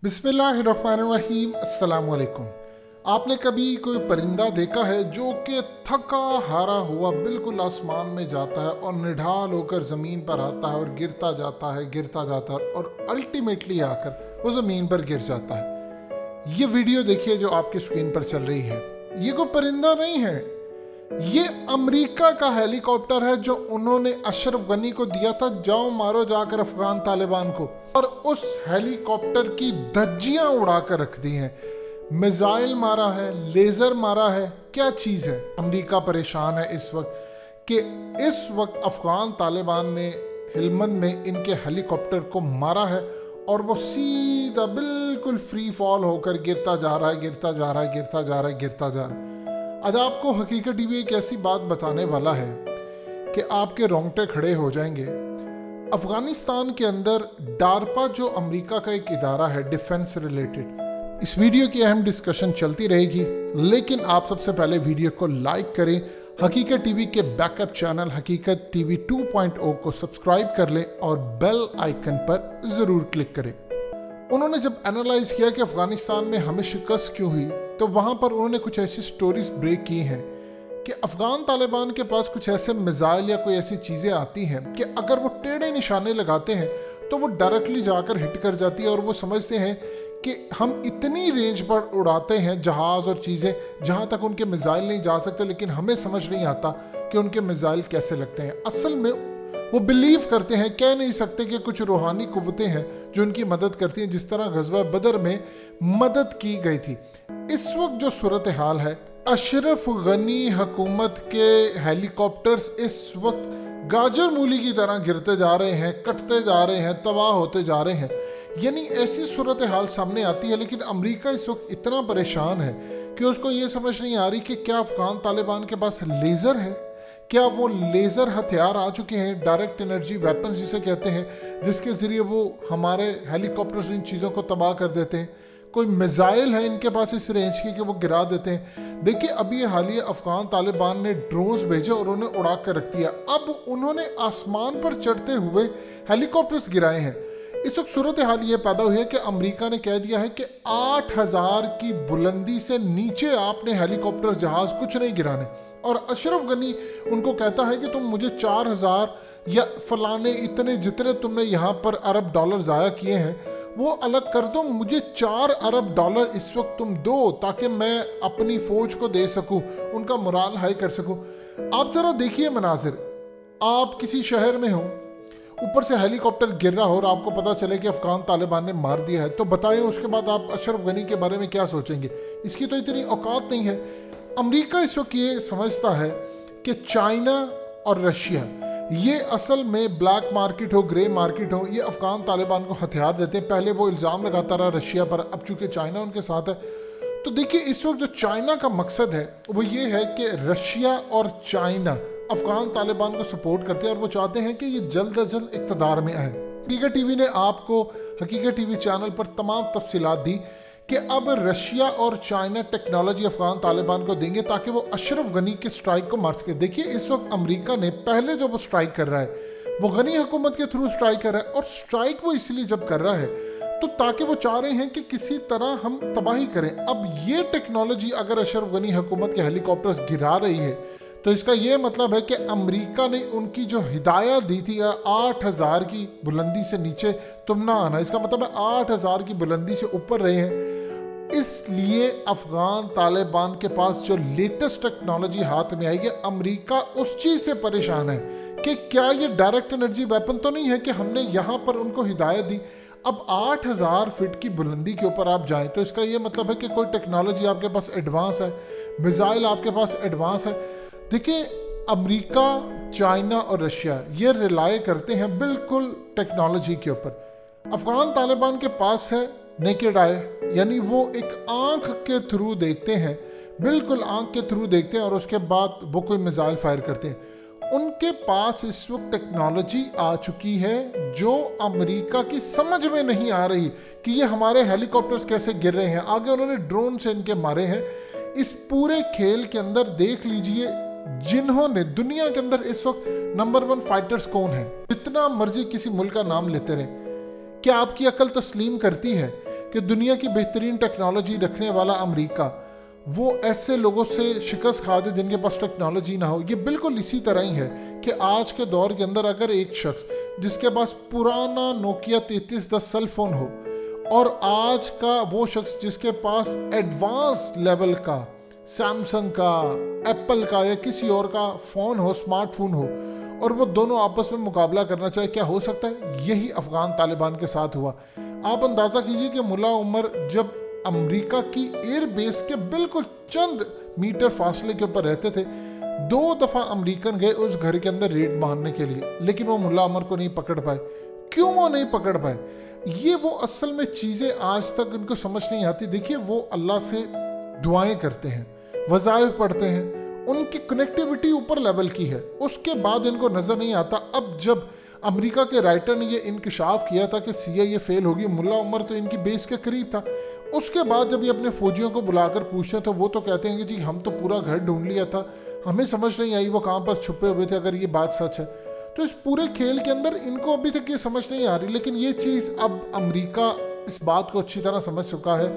बिस्मिल्लाहिर्रहमानिर्रहीम। अस्सलाम वालेकुम। आपने कभी कोई परिंदा देखा है जो कि थका हारा हुआ बिल्कुल आसमान में जाता है और निढाल होकर ज़मीन पर आता है और गिरता जाता है और अल्टीमेटली आकर वो ज़मीन पर गिर जाता है। ये वीडियो देखिए जो आपकी स्क्रीन पर चल रही है, ये कोई परिंदा नहीं है, ये अमेरिका का हेलीकॉप्टर है जो उन्होंने अशरफ गनी को दिया था, जाओ मारो जाकर अफगान तालिबान को, और उस हेलीकॉप्टर की धज्जियां उड़ा कर रख दी हैं। मिसाइल मारा है, लेजर मारा है, क्या चीज़ है। अमेरिका परेशान है इस वक्त कि इस वक्त अफगान तालिबान ने हेलमंद में इनके हेलीकॉप्टर को मारा है और वो सीधा बिल्कुल फ्री फॉल होकर गिरता जा रहा है। आज आपको हकीकत टीवी एक ऐसी बात बताने वाला है कि आपके रोंगटे खड़े हो जाएंगे। अफगानिस्तान के अंदर डारपा जो अमेरिका का एक इदारा है डिफेंस रिलेटेड, इस वीडियो की अहम डिस्कशन चलती रहेगी, लेकिन आप सबसे पहले वीडियो को लाइक करें, हकीकत टीवी के बैकअप चैनल हकीकत टीवी 2.0 को सब्सक्राइब कर लें और बेल आइकन पर ज़रूर क्लिक करें। उन्होंने जब एनालाइज किया कि अफगानिस्तान में हमें शिकस्त क्यों हुई, तो वहाँ पर उन्होंने कुछ ऐसी स्टोरीज ब्रेक की हैं कि अफगान तालिबान के पास कुछ ऐसे मिसाइल या कोई ऐसी चीज़ें आती हैं कि अगर वो टेढ़े निशाने लगाते हैं तो वो डायरेक्टली जाकर हिट कर जाती है, और वो समझते हैं कि हम इतनी रेंज पर उड़ाते हैं जहाज़ और चीज़ें जहाँ तक उनके मिसाइल नहीं जा सकते, लेकिन हमें समझ नहीं आता कि उनके मिसाइल कैसे लगते हैं। असल में वो बिलीव करते हैं, कह नहीं सकते कि कुछ रूहानी कुव्वतें हैं जो उनकी मदद करती हैं, जिस तरह गज़वा बदर में मदद की गई थी। इस वक्त जो सूरत हाल है, अशरफ गनी हुकूमत के हेलीकॉप्टर्स इस वक्त गाजर मूली की तरह गिरते जा रहे हैं, कटते जा रहे हैं, तबाह होते जा रहे हैं। यानी ऐसी सूरत हाल सामने आती है, लेकिन अमेरिका इस वक्त इतना परेशान है कि उसको ये समझ नहीं आ रही कि क्या अफगान तालिबान के पास लेज़र है, क्या वो लेज़र हथियार आ चुके हैं, डायरेक्ट एनर्जी वेपन जिसे कहते हैं, जिसके ज़रिए वो हमारे हेलीकॉप्टर्स इन चीज़ों को तबाह कर देते हैं। कोई मिसाइल है इनके पास इस रेंज की कि वो गिरा देते हैं। देखिए अभी हालिया अफगान तालिबान ने ड्रोन्स भेजे और उन्हें उड़ा कर रख दिया। अब उन्होंने आसमान पर चढ़ते हुए हेलीकॉप्टर्स गिराए हैं। इस वक्त सूरत हाल ये पैदा हुई है कि अमेरिका ने कह दिया है कि 8000 की बुलंदी से नीचे आपने हेलीकॉप्टर जहाज कुछ नहीं गिराने, और अशरफ गनी उनको कहता है कि तुम मुझे 4000 या फलाने इतने जितने तुमने यहाँ पर अरब डॉलर ज़ाया किए हैं वो अलग कर दो, मुझे 4 अरब डॉलर इस वक्त तुम दो ताकि मैं अपनी फौज को दे सकूं, उनका मोराल हाई कर सकूं। आप जरा देखिए मनाजिर, आप किसी शहर में हो, ऊपर से हेलीकॉप्टर गिर रहा हो और आपको पता चले कि अफगान तालिबान ने मार दिया है, तो बताएं उसके बाद आप अशरफ गनी के बारे में क्या सोचेंगे। इसकी तो इतनी औकात नहीं है। अमेरिका इस वक्त ये समझता है कि चाइना और रशिया ये असल में ब्लैक मार्केट हो, ग्रे मार्केट हो, ये अफगान तालिबान को हथियार देते हैं। पहले वो इल्ज़ाम लगाता रहा रशिया पर, अब चूंकि चाइना उनके साथ है, तो देखिए इस वक्त जो चाइना का मकसद है वो ये है कि रशिया और चाइना अफगान तालिबान को सपोर्ट करते हैं और वो चाहते हैं कि ये जल्द अज जल्द इक़्तिदार में आए। हकीकत टीवी ने आपको हकीकत टीवी चैनल पर तमाम तफसीलात दी कि अब रशिया और चाइना टेक्नोलॉजी अफगान तालिबान को देंगे ताकि वो अशरफ गनी के स्ट्राइक को मार सके। देखिए इस वक्त अमेरिका ने पहले जो वो स्ट्राइक कर रहा है वो गनी हुकूमत के थ्रू स्ट्राइक कर रहा है, और स्ट्राइक वो इसलिए जब कर रहा है तो ताकि वो चाह रहे हैं कि किसी तरह हम तबाही करें। अब ये टेक्नोलॉजी अगर अशरफ गनी हुकूमत के हेलीकॉप्टर्स गिरा रही है तो इसका ये मतलब है कि अमेरिका ने उनकी जो हिदायत दी थी 8000 की बुलंदी से नीचे तुम ना आना, इसका मतलब है 8000 की बुलंदी से ऊपर रहे हैं। इसलिए अफगान तालिबान के पास जो लेटेस्ट टेक्नोलॉजी हाथ में आई है, अमेरिका उस चीज़ से परेशान है कि क्या ये डायरेक्ट एनर्जी वेपन तो नहीं है कि हमने यहाँ पर उनको हिदायत दी अब 8000 फीट की बुलंदी के ऊपर आप जाएं, तो इसका ये मतलब है कि कोई टेक्नोलॉजी आपके पास एडवांस है, मिसाइल आपके पास एडवांस है। देखिए अमेरिका, चाइना और रशिया ये रिलाय करते हैं बिल्कुल टेक्नोलॉजी के ऊपर। अफगान तालिबान के पास है नेकेड आई, यानी वो एक आंख के थ्रू देखते हैं, बिल्कुल आंख के थ्रू देखते हैं और उसके बाद वो कोई मिसाइल फायर करते हैं। उनके पास इस वक्त टेक्नोलॉजी आ चुकी है जो अमेरिका की समझ में नहीं आ रही कि ये हमारे हेलीकॉप्टर्स कैसे गिर रहे हैं। आगे उन्होंने ड्रोन से इनके मारे हैं। इस पूरे खेल के अंदर देख लीजिए जिन्होंने दुनिया के अंदर इस वक्त नंबर 1 फाइटर्स कौन है, जितना मर्जी किसी मुल्क का नाम लेते रहे, क्या आपकी अकल तस्लीम करती है कि दुनिया की बेहतरीन टेक्नोलॉजी रखने वाला अमेरिका वो ऐसे लोगों से शिकस्त खा दे जिनके पास टेक्नोलॉजी ना हो। ये बिल्कुल इसी तरह ही है कि आज के दौर के अंदर अगर एक शख्स जिसके पास पुराना नोकिया 3310 सेल फोन हो और आज का वो शख्स जिसके पास एडवांस लेवल का सैमसंग का, एप्पल का या किसी और का फ़ोन हो, स्मार्टफोन हो, और वो दोनों आपस में मुकाबला करना चाहे, क्या हो सकता है? यही अफ़गान तालिबान के साथ हुआ। आप अंदाज़ा कीजिए कि मुल्ला उमर जब अमेरिका की एयर बेस के बिल्कुल चंद मीटर फासले के ऊपर रहते थे, 2 दफ़ा अमेरिकन गए उस घर के अंदर रेड मारने के लिए, लेकिन वो मुल्ला उमर को नहीं पकड़ पाए। क्यों वो नहीं पकड़ पाए? ये वो असल में चीज़ें आज तक उनको समझ नहीं आती। देखिए, वो अल्लाह से दुआएं करते हैं, वज़ाइफ पढ़ते हैं, उनकी कनेक्टिविटी ऊपर लेवल की है, उसके बाद इनको नज़र नहीं आता। अब जब अमेरिका के राइटर ने ये इंकशाफ किया था कि CIA फेल होगी, मुल्ला उमर तो इनकी बेस के करीब था, उसके बाद जब ये अपने फौजियों को बुलाकर पूछते तो वो तो कहते हैं कि जी हम तो पूरा घर ढूंढ लिया था, हमें समझ नहीं आई वो कहाँ पर छुपे हुए थे, अगर ये बात सच है। तो इस पूरे खेल के अंदर इनको अभी तक ये समझ नहीं आ रही, लेकिन ये चीज़ अब अमेरिका इस बात को अच्छी तरह समझ चुका है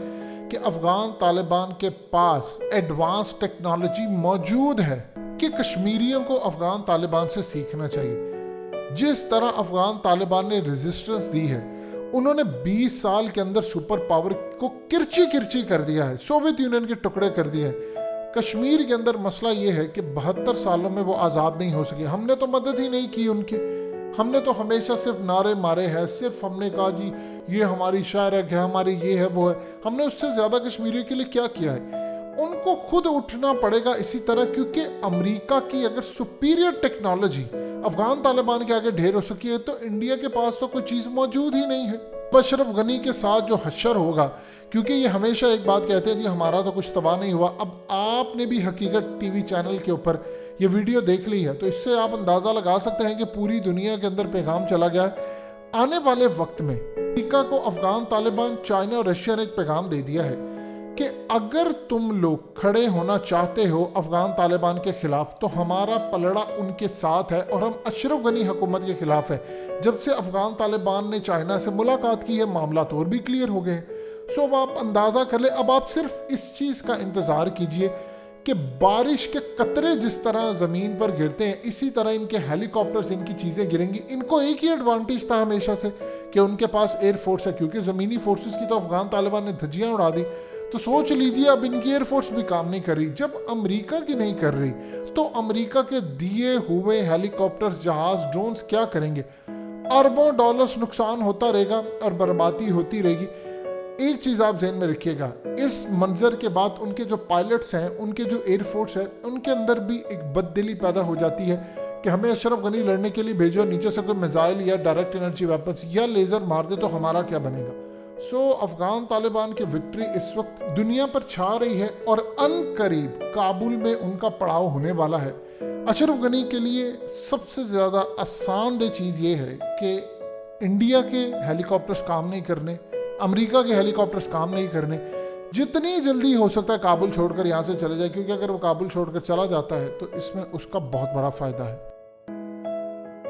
कि अफ़गान तालिबान के पास एडवांस टेक्नोलॉजी मौजूद है कि कश्मीरियों को अफ़गान तालिबान से सीखना चाहिए। जिस तरह अफ़गान तालिबान ने रेजिस्टेंस दी है, उन्होंने 20 साल के अंदर सुपर पावर को किरची किरची कर दिया है, सोवियत यूनियन के टुकड़े कर दिए हैं। कश्मीर के अंदर मसला ये है कि 72 सालों में वो आज़ाद नहीं हो सके। हमने तो मदद ही नहीं की उनकी, हमने तो हमेशा सिर्फ नारे मारे हैं, सिर्फ हमने कहा जी ये हमारी शायरक है, हमारी ये है वो है। हमने उससे ज़्यादा कश्मीरियों के लिए क्या किया है? उनको खुद उठना पड़ेगा इसी तरह, क्योंकि अमेरिका की अगर सुपीरियर टेक्नोलॉजी अफ़गान तालिबान के आगे ढेर हो सकी है तो इंडिया के पास तो कोई चीज़ मौजूद ही नहीं है। अशरफ गनी के साथ जो हश्र होगा, क्योंकि ये हमेशा एक बात कहते हैं जी हमारा तो कुछ तबाह नहीं हुआ। अब आपने भी हकीकत TV चैनल के ऊपर ये वीडियो देख ली है, तो इससे आप अंदाज़ा लगा सकते हैं कि पूरी दुनिया के अंदर पैगाम चला गया है। आने वाले वक्त में अमेरिका को अफ़गान तालिबान, चाइना और रशिया ने एक पैगाम दे दिया है कि अगर तुम लोग खड़े होना चाहते हो अफ़गान तालिबान के ख़िलाफ़ तो हमारा पलड़ा उनके साथ है और हम अशरफ गनी हुकूमत के ख़िलाफ़ है। जब से अफ़गान तालिबान ने चाइना से मुलाकात की है, मामला तो और भी क्लियर हो गए। सो अब आप अंदाज़ा कर ले, अब आप सिर्फ इस चीज़ का इंतज़ार कीजिए कि बारिश के कतरे जिस तरह ज़मीन पर गिरते हैं, इसी तरह इनके हेलीकॉप्टर्स, इनकी चीज़ें गिरेंगी। इनको एक ही एडवांटेज था हमेशा से कि उनके पास एयर फोर्स है, क्योंकि ज़मीनी फोर्सेस की तो अफ़गान तालिबान ने धज्जियाँ उड़ा दी। तो सोच लीजिए अब इनकी एयरफोर्स भी काम नहीं कर रही। जब अमेरिका की नहीं कर रही तो अमेरिका के दिए हुए हेलीकॉप्टर्स, जहाज, ड्रोन्स क्या करेंगे? अरबों डॉलर्स नुकसान होता रहेगा और बर्बादी होती रहेगी। एक चीज़ आप ज़हन में रखिएगा, इस मंजर के बाद उनके जो पायलट्स हैं, उनके जो एयरफोर्स है, उनके अंदर भी एक बददिली पैदा हो जाती है कि हमें अशरफ गनी लड़ने के लिए भेजो, नीचे से कोई मिसाइल या डायरेक्ट एनर्जी वेपन्स या लेज़र मार दे तो हमारा क्या बनेगा? अफ़गान तालिबान की विक्ट्री इस वक्त दुनिया पर छा रही है और अनकरीब काबुल में उनका पड़ाव होने वाला है। अशरफ गनी के लिए सबसे ज़्यादा आसान दह चीज़ ये है कि इंडिया के हेलीकॉप्टर्स काम नहीं करने, अमेरिका के हेलीकॉप्टर्स काम नहीं करने। जितनी जल्दी हो सकता है काबुल छोड़कर यहाँ से चले जाए, क्योंकि अगर वो काबुल छोड़कर चला जाता है तो इसमें उसका बहुत बड़ा फ़ायदा है।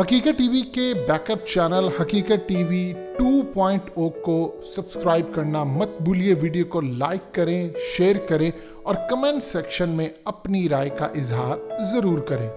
हकीकत TV के बैकअप चैनल हकीकत TV 2.0 को सब्सक्राइब करना मत भूलिए। वीडियो को लाइक करें, शेयर करें और कमेंट सेक्शन में अपनी राय का इजहार ज़रूर करें।